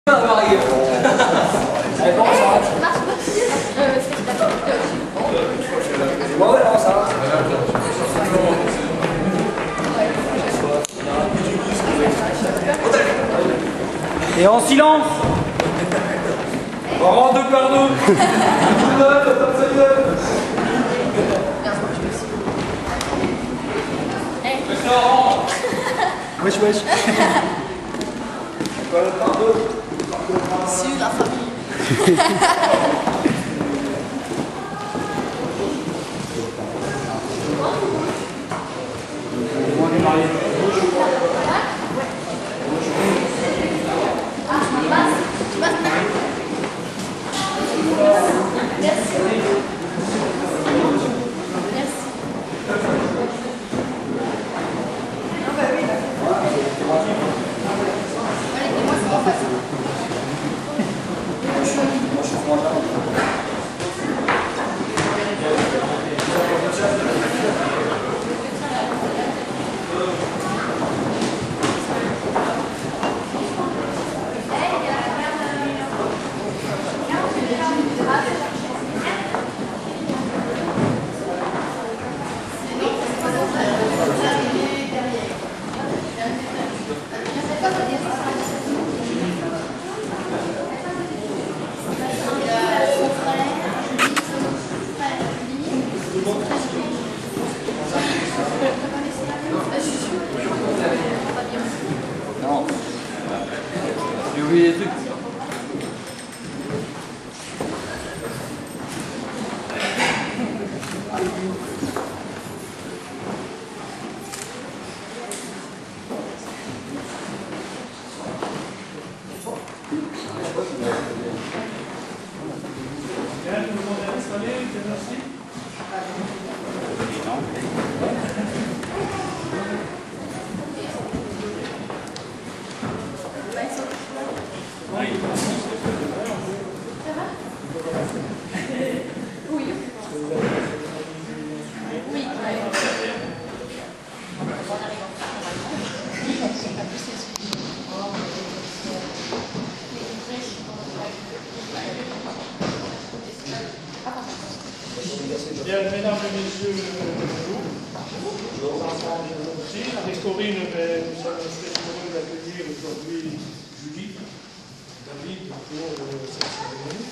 Allez, bon, ça va. Bon, alors, ça va. Et en silence. On rentre deux par deux. Wesh, wesh. Sur la famille. Non. J'ai oublié les trucs. Bien, tout le monde est installé, merci. Oui. Bien, mesdames et messieurs, bonjour. Avec Corinne, nous sommes très heureux d'accueillir aujourd'hui Julie, David pour cette cérémonie.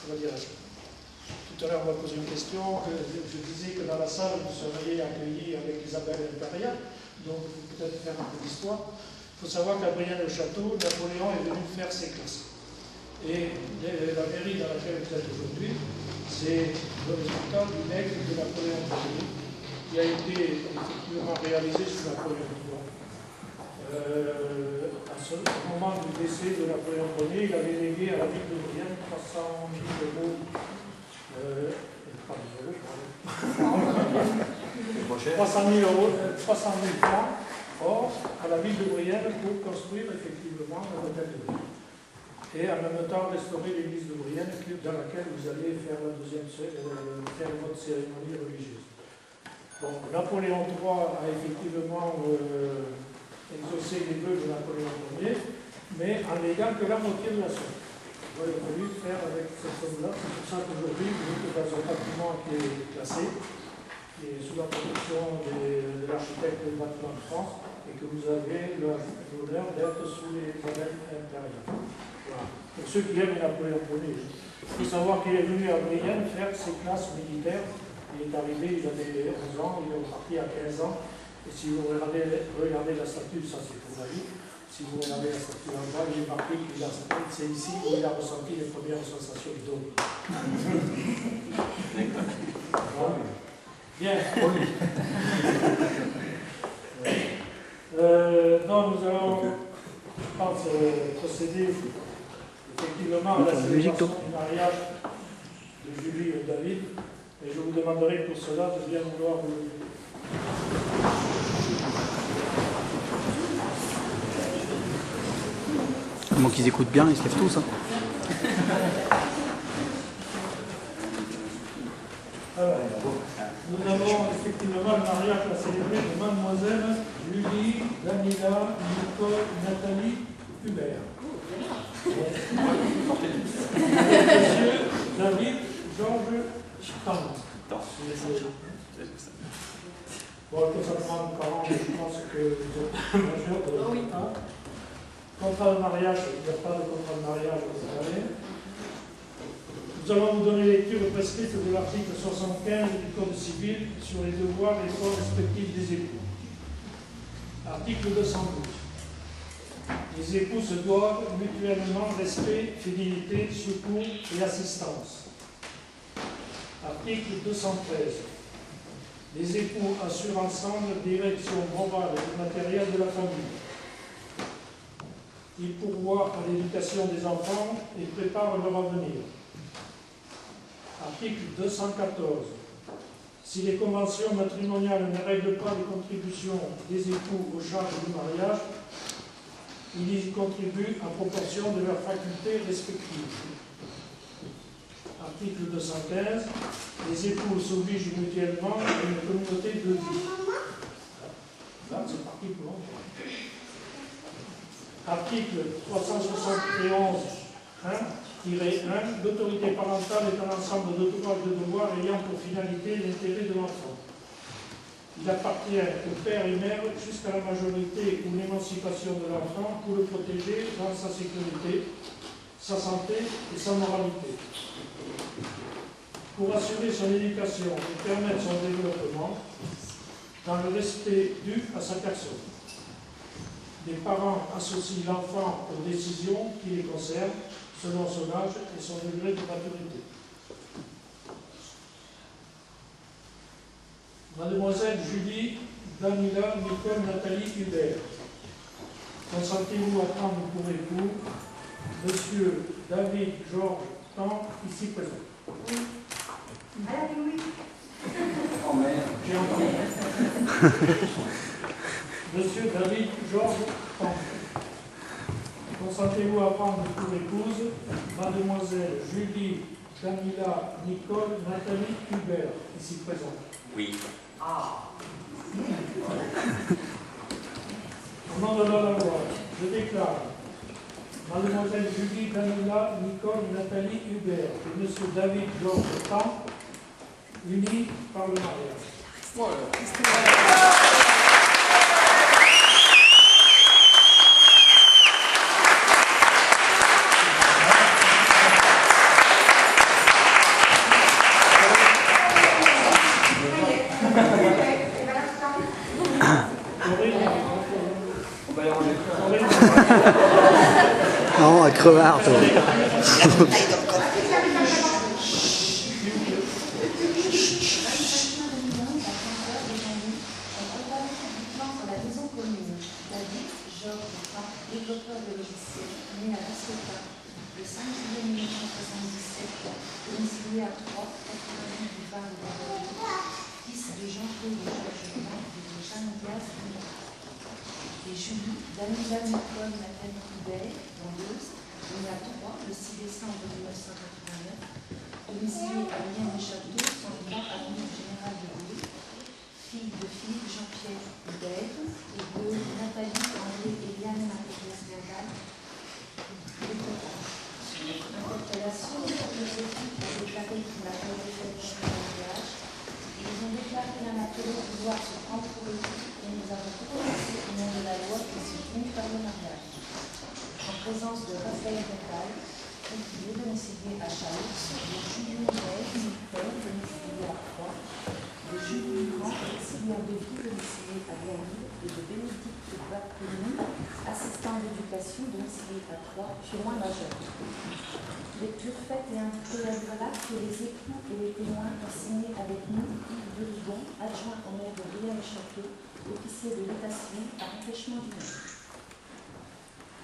Comment dirais-je, tout à l'heure, on m'a posé une question. Je disais que dans la salle, vous seriez accueillis avec Isabelle Impérial, donc peut-être faire un peu d'histoire. Il faut savoir qu'à Brienne-le-Château, Napoléon est venu faire ses classes. Et la mairie dans laquelle vous êtes aujourd'hui, c'est le résultat du nègre de Napoléon Ier, qui a été effectivement réalisé sous Napoléon III. Au moment du décès de Napoléon Ier, il avait légué à la ville de Brienne 300 000 euros. 300 000 francs or à la ville de Brienne pour construire effectivement le hôtel de Brienne. Et en même temps restaurer l'église de Brienne dans laquelle vous allez faire faire votre cérémonie religieuse. Bon, Napoléon III a effectivement exaucé les vœux de Napoléon Ier, mais en léguant que la moitié de la somme. Il a fallu faire avec cette somme-là. C'est pour ça qu'aujourd'hui, vous êtes dans un bâtiment qui est classé, qui est sous la protection de l'architecte des bâtiments de France, et que vous avez l'honneur d'être sous les modèles intérieurs. Voilà. Pour ceux qui aiment Napoléon Ier, il faut savoir qu'il est venu à Brienne faire ses classes militaires. Il est arrivé, il avait 11 ans, il est reparti à 15 ans. Et si vous regardez la statue, ça c'est pour la vie. Si vous regardez la statue en bas, il est marqué qu'il a, c'est ici où il a ressenti les premières sensations d'eau. Bien. Donc nous allons, je pense, procéder effectivement à la célébration du mariage de Julie et David. Et je vous demanderai pour cela de bien vouloir vous lever. Comment qu'ils écoutent bien, ils se lèvent tous. Hein. Alors, nous avons effectivement le mariage à célébrer de mademoiselle Julie, Daniela, Nicole, Nathalie, Hubert. Monsieur David, Georges, Tang. Bon, que ça demande parents, je pense que vous êtes majeur de l'État. Contrat de mariage, il n'y a pas de contrat de mariage, vous savez. Nous allons vous donner lecture prescrite de l'article 75 du Code civil sur les devoirs et droits respectifs des époux. Article 212. Les époux se doivent mutuellement respect, fidélité, secours et assistance. Article 213. Les époux assurent ensemble direction morale et matérielle de la famille. Ils pourvoient à l'éducation des enfants et préparent leur avenir. Article 214. Si les conventions matrimoniales ne règlent pas les contributions des époux aux charges du mariage, ils y contribuent en proportion de leurs facultés respectives. Article 215. Les époux s'obligent mutuellement à une communauté de vie. Là, c'est parti pour longtemps. Article 371-1, l'autorité parentale est un ensemble de droits et de devoirs ayant pour finalité l'intérêt de l'enfant. Il appartient au père et mère jusqu'à la majorité ou l'émancipation de l'enfant pour le protéger dans sa sécurité, sa santé et sa moralité. Pour assurer son éducation et permettre son développement dans le respect dû à sa personne. Les parents associent l'enfant aux décisions qui les concernent selon son âge et son degré de maturité. Mademoiselle Julie, Daniela, Nicole, Nathalie, Hubert. Consentez-vous à prendre pour époux Monsieur David Georges Tang, ici présent? Oui. Oui. Oh merde. J'ai entendu. Monsieur David Georges Tang. Consentez-vous à prendre pour épouse Mademoiselle Julie, Daniela, Nicole, Nathalie, Hubert, ici présent? Oui. Au nom de la loi, je déclare Mademoiselle Julie, Daniela, Nicole, Nathalie, Hubert et Monsieur David Georges Tang unis par le mariage. Voilà. Non, un crevard, toi. Développeur de logiciels, né à Biscota, le 5 juillet 1977, domicilié à 3, 90 du Var de Bordeaux, fils de Jean-Claude et Georges Blanc et de Jeanne Diaz et Julie, Daniela Nicole, Nathalie Hubert, vendeuse, née à 3, le 6 décembre 1989, domicilié à Lien-le-Château, son vivant avenue Général de Gaulle, fille de Philippe Jean-Pierre Hubert et de Nathalie André Eliane Marie-Thérèse Bernal. L'interpellation de cette équipe a déclaré qu'il n'a pas été fait contre le mariage. Ils ont déclaré l'anathème pouvoir se prendre pour le coup et nous avons prononcé au nom de la loi qui se finit par le mariage. En présence de Raphaël Bernal, qui est domicilié à Chaloux, de Julien Rey, Nicole, domicilié à Troyes, de Julie Durand, auxiliaire de vie domicilié à Bienville, et de Bénédicte Bacchini, assistant d'éducation domicilié à Troyes, chez moi majeur. Lecture faite et indiquée à que les époux et les témoins ont signé avec nous Yves Durigon, adjoint au maire de Brienne-le-Château, officier de l'état civil par empêchement du maire.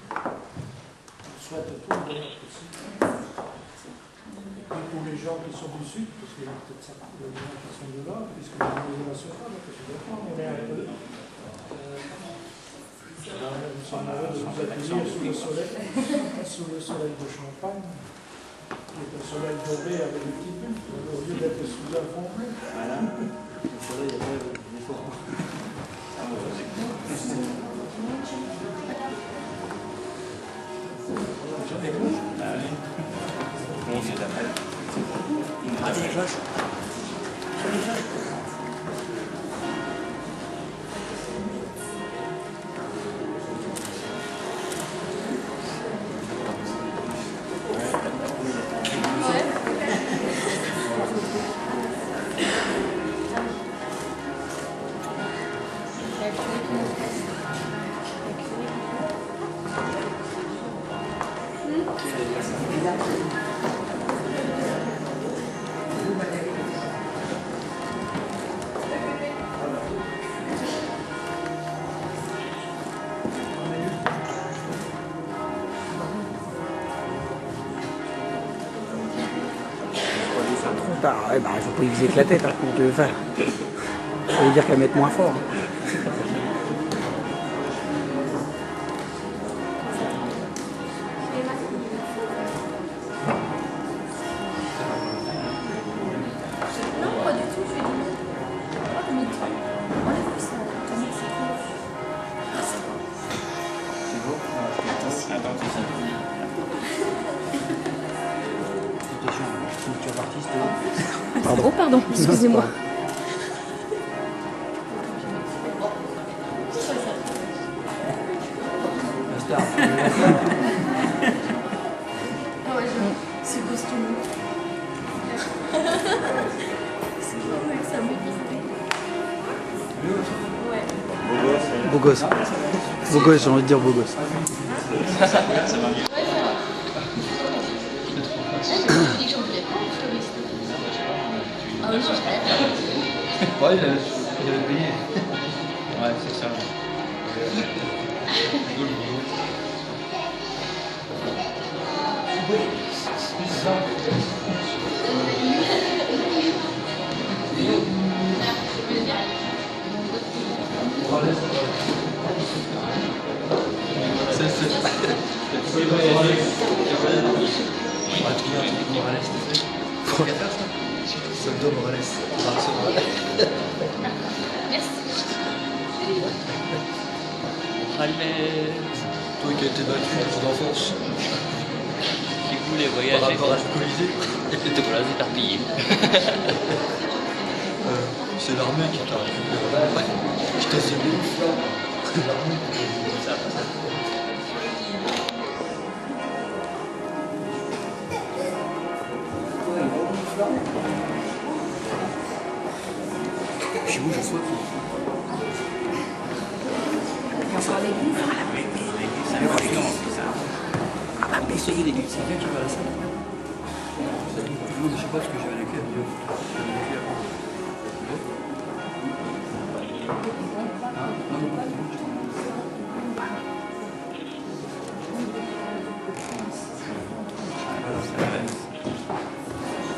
Je souhaite tout le bonheur possible. Et pour les gens qui sont du sud, parce qu'il y a peut-être certains gens qui sont de là, puisque vous avez la surface, parce que on est un peu. Nous sommes heureux de vous accueillir sous le soleil de Champagne, qui est un soleil doré avec des petits buts, au lieu d'être sous un fond bleu. Voilà. Le soleil, après, il est fort. Ouais, bah, il faut pas y viser que la tête, hein, comment tu veux faire? Ça veut dire qu'elle mette moins fort. Non, pas du tout, je lui ai dit non. Oh, mytho. Enlève ça, ton mec, c'est cool. Ah, c'est bon. C'est beau? Attends, tout ça. Attention, culture artiste. Pardon. Oh, pardon, excusez-moi. La star. C'est costumé. C'est vrai que ça me dit. Ouais. Beau gosse. Beau gosse, j'ai envie de dire beau gosse. Ah oui, je sais. Ouais, il avait payé. Ouais, c'est ça. Soldo Morales. Toi qui as été battu dans ton enfance Qui voulait voyager. par rapport à ce Colisée, Voilà, c'est éparpillé. c'est l'armée qui t'a récupéré. Je t'ai ciblé. C'est l'armée qui t'a chez vous, je saute. Ah, mais essayez l'église. C'est bien que tu vas à la salle. Non, mais je sais pas ce que j'ai avec elle.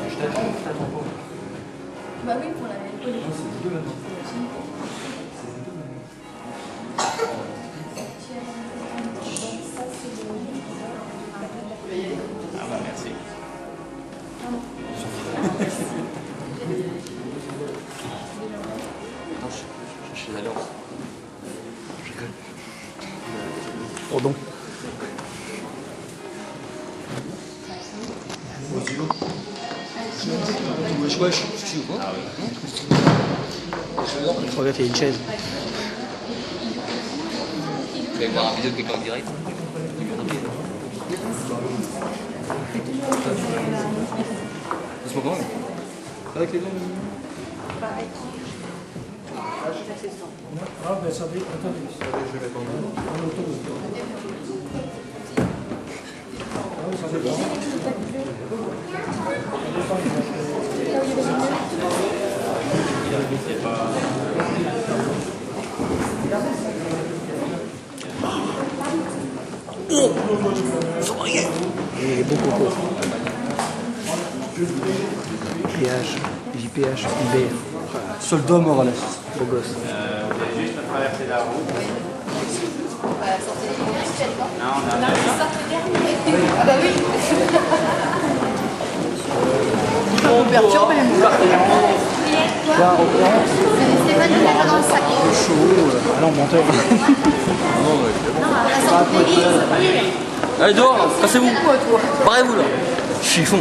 Je t'attends pas. Bah oui, pour la même. Non, c'est vous deux maintenant. Ah bah merci. Je suis allé. Je rigole. Pardon. Wesh, tu vois? Regarde, il y a une chaise. Vous allez voir un vidéo de quelqu'un en direct. Laisse-moi quand même. Avec les dents. Ah, ben ça dit, attendez. Je vais répondre. On autorise. Ah oui, ça dépend. Il est beau coco. PH, JPH, IB. Soldat Morales. Beau gosse. Juste à traverser la route. Ah bah oui. On perturbe les mots. Stéphane, il l'a dans le sac. Allons, montez. Allez, dehors, là, cassez-vous. Barrez-vous, là. Chiffon.